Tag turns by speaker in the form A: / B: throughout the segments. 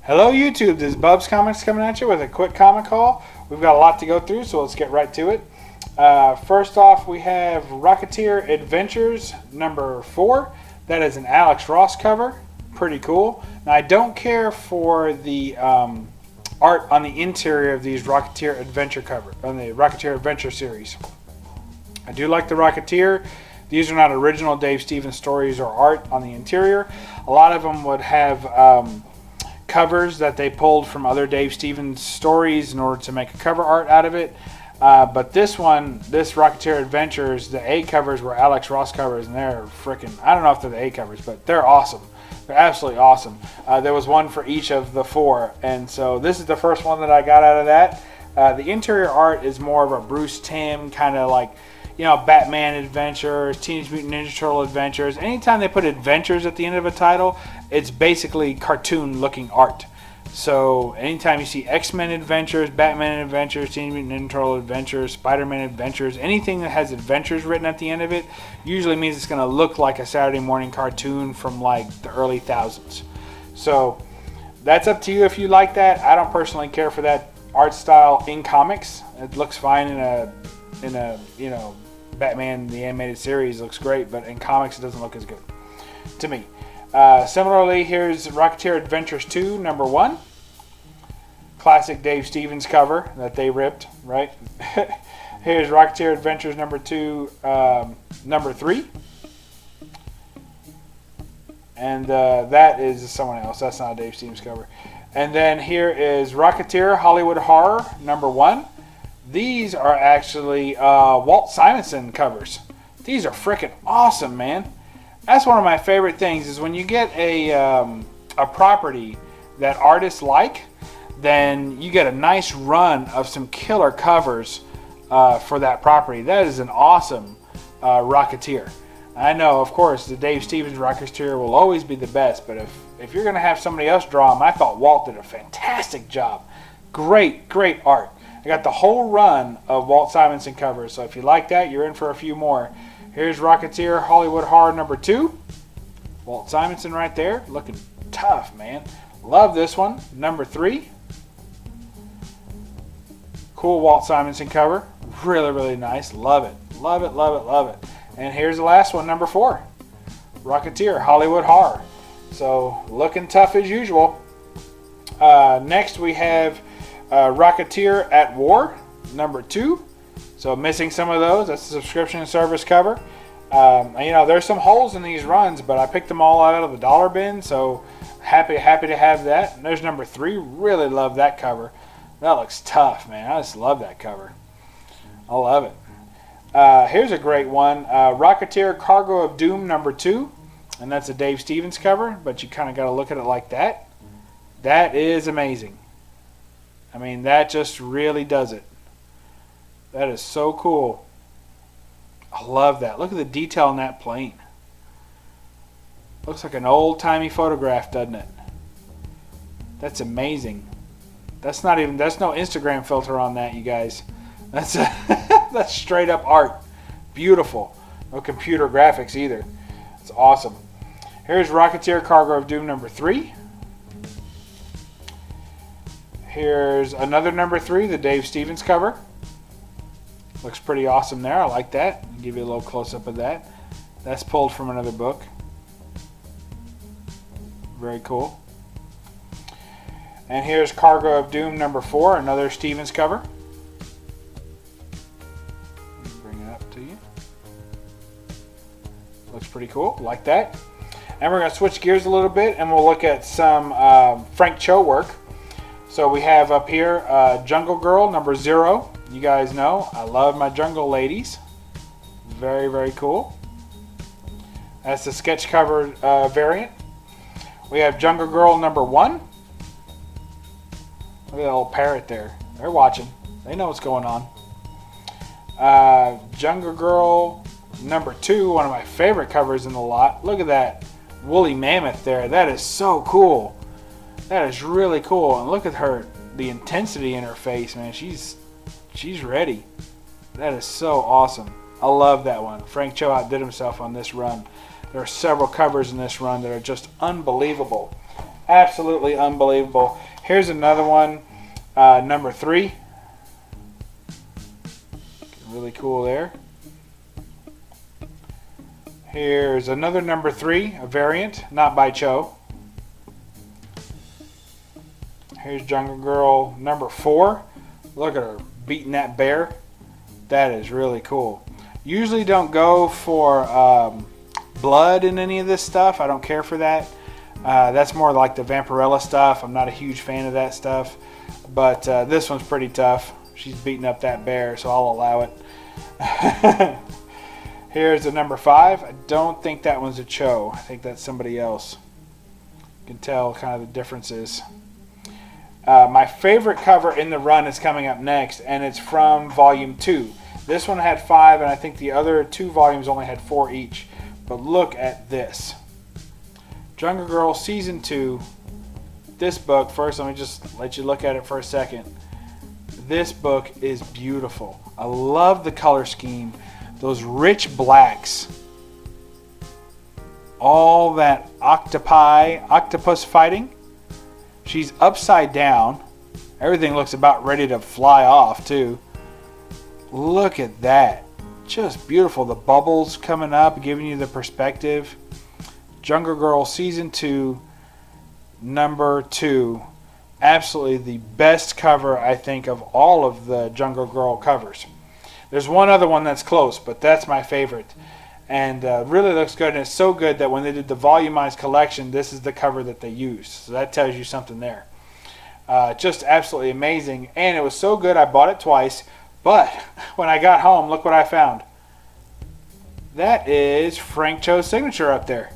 A: Hello YouTube, this is BUB'S Comics coming at you with a quick comic haul. We've got a lot to go through, so let's get right to it. First off, we have Rocketeer Adventures number 4. That is an Alex Ross cover. Pretty cool. Now I don't care for the art on the interior of these Rocketeer Adventure cover, on the Rocketeer Adventure series. I do like the Rocketeer. These are not original Dave Stevens stories or art on the interior. A lot of them would have covers that they pulled from other Dave Stevens stories in order to make a cover art out of it. But this one, this Rocketeer Adventures, the A covers were Alex Ross covers, and they're freaking, I don't know if they're the A covers, but they're awesome. They're absolutely awesome. There was one for each of the 4, and so this is the first one that I got out of that. The interior art is more of a Bruce Timm kind of like, you know, Batman Adventures, Teenage Mutant Ninja Turtle Adventures. Anytime they put Adventures at the end of a title, it's basically cartoon-looking art. So anytime you see X-Men Adventures, Batman Adventures, Teenage Mutant Ninja Turtle Adventures, Spider-Man Adventures, anything that has Adventures written at the end of it, usually means it's going to look like a Saturday morning cartoon from like the early thousands. So that's up to you if you like that. I don't personally care for that art style in comics. It looks fine in a you know, Batman the animated series looks great, but in comics it doesn't look as good to me. Similarly, here's Rocketeer Adventures 2 number 1, classic Dave Stevens cover that they ripped, right? Here's Rocketeer Adventures number 2 number 3, and that is someone else. That's not a Dave Stevens cover. And then here is Rocketeer Hollywood Horror number 1. These are actually Walt Simonson covers. These are freaking awesome, man. That's one of my favorite things is when you get a property that artists like, then you get a nice run of some killer covers for that property. That is an awesome Rocketeer. I know, of course, the Dave Stevens Rocketeer will always be the best, but if you're going to have somebody else draw them, I thought Walt did a fantastic job. Great, great art. I got the whole run of Walt Simonson covers, so if you like that, you're in for a few more. Here's Rocketeer Hollywood Horror number 2. Walt Simonson right there, looking tough, man. Love this one. Number 3. Cool Walt Simonson cover. Really, really nice. Love it. Love it, love it, love it. And here's the last one, number 4. Rocketeer Hollywood Horror. So, looking tough as usual. Next we have Rocketeer at War, number 2. So missing some of those. That's the subscription service cover. You know, there's some holes in these runs, but I picked them all out of the dollar bin, so happy to have that. And there's number 3. Really love that cover. That looks tough, man. I just love that cover. I love it. Here's a great one. Rocketeer Cargo of Doom number 2. And that's a Dave Stevens cover, but you kind of got to look at it like that. That is amazing. I mean, that just really does it. That is so cool. I love that. Look at the detail on that plane. Looks like an old-timey photograph, doesn't it? That's amazing. That's not even, that's no Instagram filter on that, you guys. That's that's straight up art. Beautiful. No computer graphics either. It's awesome. Here's Rocketeer Cargo of Doom number 3. Here's another number 3, the Dave Stevens cover. Looks pretty awesome there. I like that. I'll give you a little close-up of that. That's pulled from another book. Very cool. And here's Cargo of Doom number 4, another Stevens cover. Bring it up to you. Looks pretty cool. Like that. And we're going to switch gears a little bit, and we'll look at some Frank Cho work. So we have up here Jungle Girl number 0. You guys know I love my jungle ladies. Very, very cool. That's the sketch cover variant. We have Jungle Girl number 1. Look at that little parrot there. They're watching. They know what's going on. Jungle Girl number 2, one of my favorite covers in the lot. Look at that woolly mammoth there. That is so cool. That is really cool. And look at her, the intensity in her face, man. She's ready. That is so awesome. I love that one. Frank Cho outdid himself on this run. There are several covers in this run that are just unbelievable. Absolutely unbelievable. Here's another one, number 3. Really cool there. Here's another number 3, a variant, not by Cho. Here's Jungle Girl number 4. Look at her beating that bear. That is really cool. Usually don't go for blood in any of this stuff. I don't care for that. That's more like the Vampirella stuff. I'm not a huge fan of that stuff. But this one's pretty tough. She's beating up that bear, so I'll allow it. Here's the number 5. I don't think that one's a Cho. I think that's somebody else. You can tell kind of the differences. My favorite cover in the run is coming up next, and it's from Volume 2. This one had 5, and I think the other 2 volumes only had 4 each. But look at this. Jungle Girl Season 2. This book, first let me just let you look at it for a second. This book is beautiful. I love the color scheme. Those rich blacks. All that octopus fighting. She's upside down. Everything looks about ready to fly off too. Look at that. Just beautiful. The bubbles coming up, giving you the perspective. Jungle Girl Season 2, number 2. Absolutely the best cover, I think, of all of the Jungle Girl covers. There's one other one that's close, but that's my favorite. And really looks good, and it's so good that when they did the volumized collection, this is the cover that they used. So that tells you something there. Just absolutely amazing. And it was so good, I bought it twice. But when I got home, look what I found. That is Frank Cho's signature up there.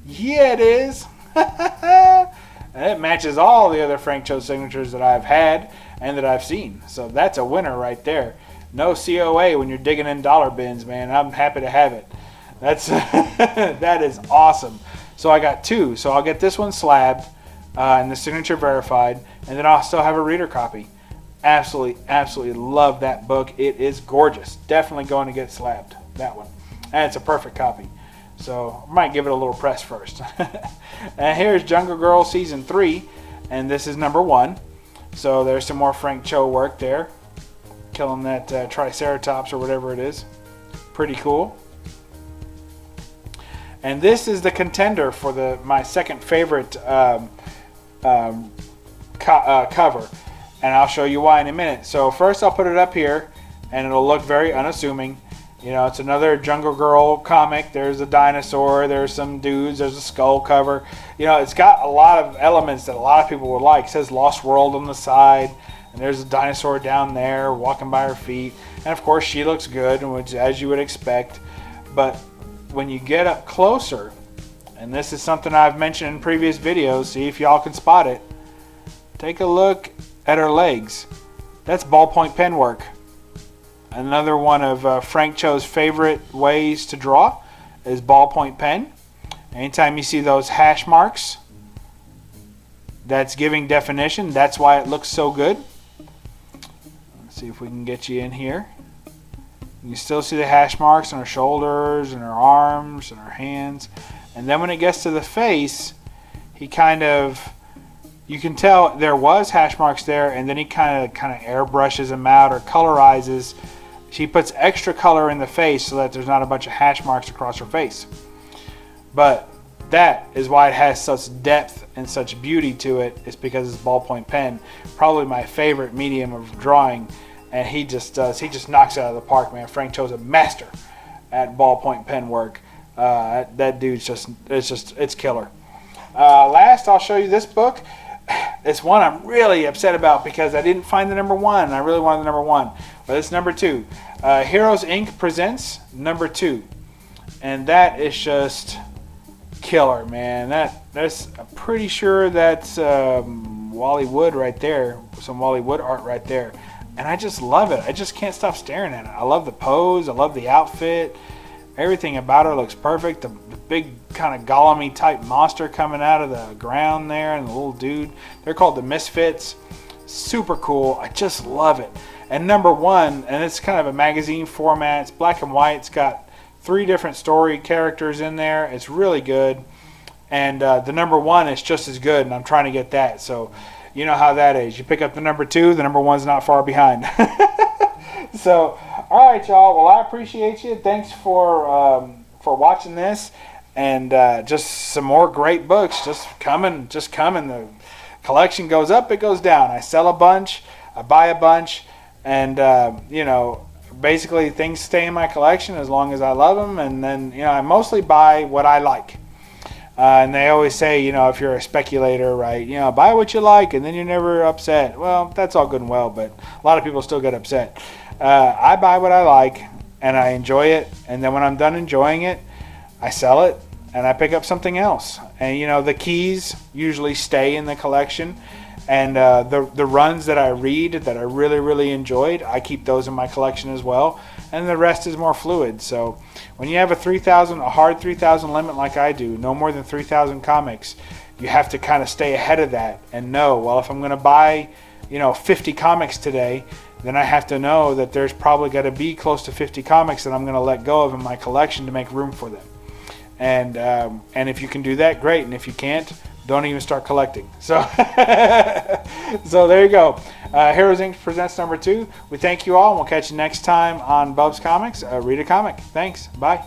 A: Yeah, it is. And it matches all the other Frank Cho signatures that I've had and that I've seen. So that's a winner right there. No COA when you're digging in dollar bins, man. I'm happy to have it. That's that is awesome. So I got 2. So I'll get this one slabbed and the signature verified, and then I'll still have a reader copy. Absolutely love that book. It is gorgeous. Definitely going to get slabbed, that one. And it's a perfect copy. So I might give it a little press first. And here's Jungle Girl Season 3, and this is number 1. So there's some more Frank Cho work there. Killing that Triceratops or whatever it is. Pretty cool. And this is the contender for my second favorite cover. And I'll show you why in a minute. So first I'll put it up here, and it'll look very unassuming. You know, it's another Jungle Girl comic. There's a dinosaur, there's some dudes, there's a skull cover. You know, it's got a lot of elements that a lot of people would like. It says Lost World on the side, and there's a dinosaur down there walking by her feet. And of course she looks good, which as you would expect. But when you get up closer, and this is something I've mentioned in previous videos, see if y'all can spot it. Take a look at her legs. That's ballpoint pen work. Another one of Frank Cho's favorite ways to draw is ballpoint pen. Anytime you see those hash marks, that's giving definition. That's why it looks so good. Let's see if we can get you in here. You still see the hash marks on her shoulders and her arms and her hands. And then when it gets to the face, he kind of, you can tell there was hash marks there, and then he kind of airbrushes them out or colorizes. She puts extra color in the face so that there's not a bunch of hash marks across her face. But that is why it has such depth and such beauty to it. It's because it's ballpoint pen. Probably my favorite medium of drawing. And he just knocks it out of the park, man. Frank Cho's a master at ballpoint pen work. That dude's it's killer. Last, I'll show you this book. It's one I'm really upset about because I didn't find the number 1. I really wanted the number 1, but it's number 2. Heroes Inc. presents number 2, and that is just killer, man. I'm pretty sure that's Wally Wood right there. Some Wally Wood art right there, and I just love it. I just can't stop staring at it. I love the pose. I love the outfit. Everything about her looks perfect. The big kind of Gollum-y type monster coming out of the ground there, and the little dude. They're called the Misfits. Super cool. I just love it. And number 1, and it's kind of a magazine format. It's black and white. It's got 3 different story characters in there. It's really good. and the number 1 is just as good, and I'm trying to get that. So you know how that is. You pick up the number 2, the number 1's not far behind. So, all right, y'all. Well, I appreciate you. Thanks for watching this, and just some more great books just coming. The collection goes up, it goes down. I sell a bunch, I buy a bunch, and you know, basically things stay in my collection as long as I love them. And then, you know, I mostly buy what I like. And they always say, you know, if you're a speculator, right, you know, buy what you like and then you're never upset. Well, that's all good and well, but a lot of people still get upset. I buy what I like and I enjoy it. And then when I'm done enjoying it, I sell it and I pick up something else. And, you know, the keys usually stay in the collection. And the runs that I read that I really, really enjoyed, I keep those in my collection as well. And the rest is more fluid. So when you have a hard 3,000 limit like I do, no more than 3,000 comics, you have to kind of stay ahead of that and know, well, if I'm going to buy, you know, 50 comics today, then I have to know that there's probably got to be close to 50 comics that I'm going to let go of in my collection to make room for them. And if you can do that, great. And if you can't, don't even start collecting. So, so there you go. Heroes Inc. presents number 2. We thank you all, and we'll catch you next time on BUB'S Comics. Read a comic. Thanks. Bye.